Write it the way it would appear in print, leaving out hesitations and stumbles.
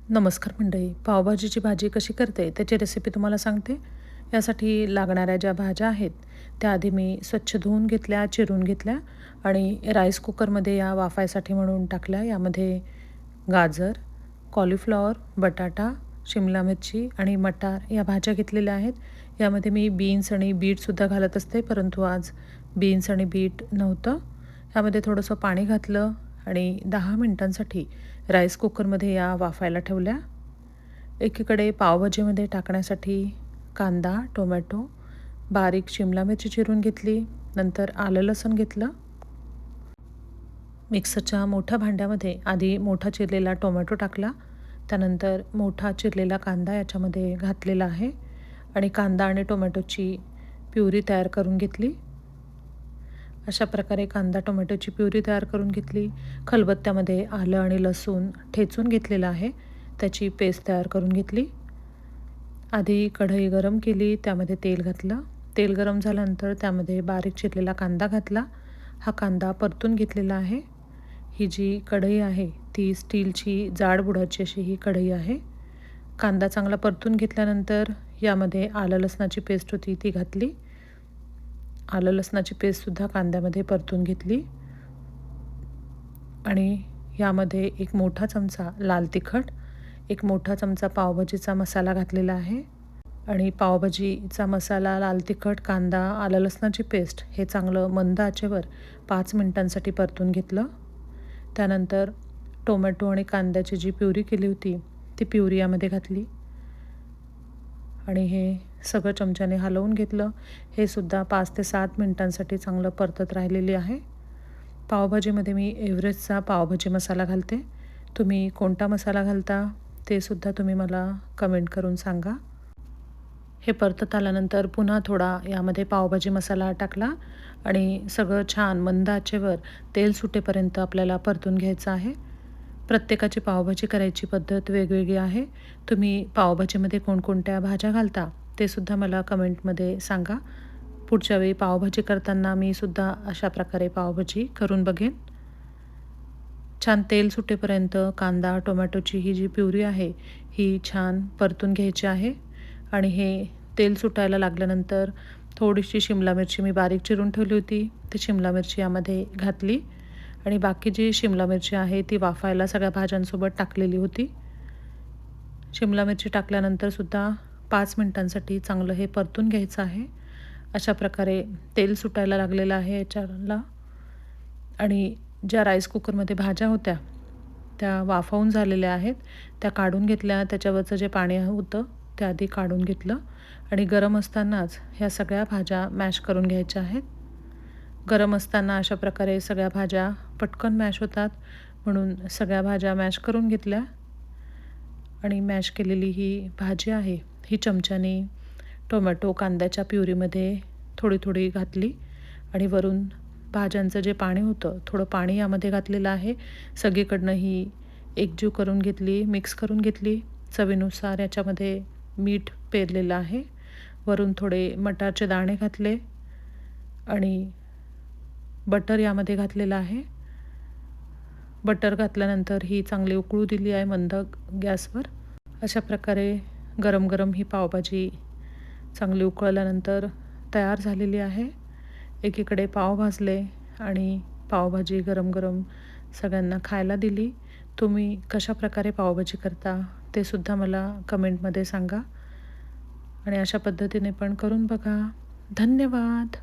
नमस्कार मंडळी. पावभाजीची भाजी कशी करते त्याची रेसिपी तुम्हाला सांगते. यासाठी लागणाऱ्या ज्या भाज्या आहेत त्या आधी मी स्वच्छ धुवून घेतल्या, चिरून घेतल्या आणि राईस कुकरमध्ये या वाफायसाठी म्हणून टाकल्या. यामध्ये गाजर, कॉलीफ्लॉवर, बटाटा, शिमला मिरची आणि मटार या भाज्या घेतलेल्या आहेत. यामध्ये मी बीन्स आणि बीटसुद्धा घालत असते, परंतु आज बीन्स आणि बीट नव्हतं. यामध्ये थोडंसं पाणी घातलं आणि 10 मिनिटांसाठी राईस कुकरमध्ये या वाफायला ठेवल्या. एकीकडे पावभाजीमध्ये टाकण्यासाठी कांदा, टोमॅटो, बारीक शिमला मिरची चिरून घेतली. नंतर आलं लसूण घेतलं. मिक्सरच्या मोठ्या भांड्यामध्ये आधी मोठा चिरलेला टोमॅटो टाकला. त्यानंतर मोठा चिरलेला कांदा याच्यामध्ये घातलेला आहे आणि कांदा आणि टोमॅटोची प्युरी तयार करून घेतली. अशा प्रकारे कांदा टोमॅटोची प्युरी तयार करून घेतली. खलबत्त्यामध्ये आलं आणि लसूण ठेचून घेतलेलं आहे, त्याची पेस्ट तयार करून घेतली. आधी कढई गरम केली, त्यामध्ये तेल घातलं. तेल गरम झाल्यानंतर त्यामध्ये बारीक चिरलेला कांदा घातला. हा कांदा परतून घेतलेला आहे. ही जी कढई आहे ती स्टीलची जाड बुडाची अशी ही कढई आहे. कांदा चांगला परतून घेतल्यानंतर यामध्ये आलं लसणाची पेस्ट होती ती घातली. आलं लसणाची पेस्टसुद्धा कांद्यामध्ये परतून घेतली आणि यामध्ये एक मोठा चमचा लाल तिखट, एक मोठा चमचा पावभाजीचा मसाला घातलेला आहे आणि पावभाजीचा मसाला, लाल तिखट, कांदा, आलं लसणाची पेस्ट हे चांगलं मंद आचेवर 5 मिनिटांसाठी परतून घेतलं. त्यानंतर टोमॅटो आणि कांद्याची जी प्युरी केली होती ती प्युरी यामध्ये घातली आणि हे सगळं चमच्याने हलवून घेतलं. हे सुद्धा 5 ते 7 मिनिटांसाठी चांगलं परतत राहिलेली आहे. पावभाजीमध्ये मी एव्हरेस्टचा पावभाजी मसाला घालते. तुम्ही कोणता मसाला घालता ते सुद्धा तुम्ही मला कमेंट करून सांगा. हे परतत आल्यानंतर पुन्हा थोडा यामध्ये पावभाजी मसाला टाकला आणि सगळं छान मंद आचेवर तेल सुटेपर्यंत आपल्याला परतून घ्यायचं आहे. प्रत्येकाची पावभाजी करायची पद्धत वेगवेगळी आहे. तुम्ही पावभाजीमध्ये कोणकोणत्या भाज्या घालता ते सुद्धा मला कमेंटमध्ये सांगा. पुढच्या वेळी पावभाजी करताना मी सुद्धा अशा प्रकारे पावभाजी करून बघेन. छान तेल सुटेपर्यंत कांदा टोमॅटोची ही जी प्युरी आहे ही छान परतून घ्यायची आहे आणि हे तेल सुटायला लागल्यानंतर थोडीशी शिमला मिरची मी बारीक चिरून ठेवली होती ती शिमला मिरची यामध्ये घातली आणि बाकी जी शिमला मिरची आहे ती वाफायला सगळ्या भाज्यांसोबत टाकलेली होती. शिमला मिरची टाकल्यानंतर सुद्धा 5 मिनिटांसाठी चांगलं हे परतून घ्यायचं आहे. अशा प्रकारे तेल सुटायला लागलेलं आहे याच्याला आणि ज्या राईस कुकरमध्ये भाज्या होत्या त्या वाफवून झालेल्या आहेत, त्या काढून घेतल्या. त्याच्यावरचं जे पाणी होतं ते आधी काढून घेतलं आणि गरम असतानाच ह्या सगळ्या भाज्या मॅश करून घ्यायच्या आहेत. गरम असताना अशा प्रकारे सगळ्या भाज्या पटकन मॅश होतात, म्हणून सगळ्या भाज्या मॅश करून घेतल्या आणि मॅश केलेली ही भाजी आहे ही चमच्याने टोमॅटो कांद्याच्या प्युरीमध्ये थोडी थोडी घातली आणि वरून भाज्यांचं जे पाणी होतं थोडं पाणी यामध्ये घातलेलं आहे. सगळीकडनं ही एकजीव करून घेतली, मिक्स करून घेतली. चवीनुसार याच्यामध्ये मीठ पेरलेलं आहे. वरून थोडे मटारचे दाणे घातले आणि बटर यामध्ये घातलेलं आहे. बटर घातल्यानंतर ही चांगली उकळू दिली आहे मंद गॅसवर. अशा प्रकारे गरम गरम ही पावभाजी चांगली उकळल्यानंतर तयार झालेली आहे. एकीकडे पाव भाजले आणि पावभाजी गरम गरम सगळ्यांना खायला दिली. तुम्ही कशा प्रकारे पावभाजी करता ते सुद्धा मला कमेंटमध्ये सांगा आणि अशा पद्धतीने पण करून बघा. धन्यवाद.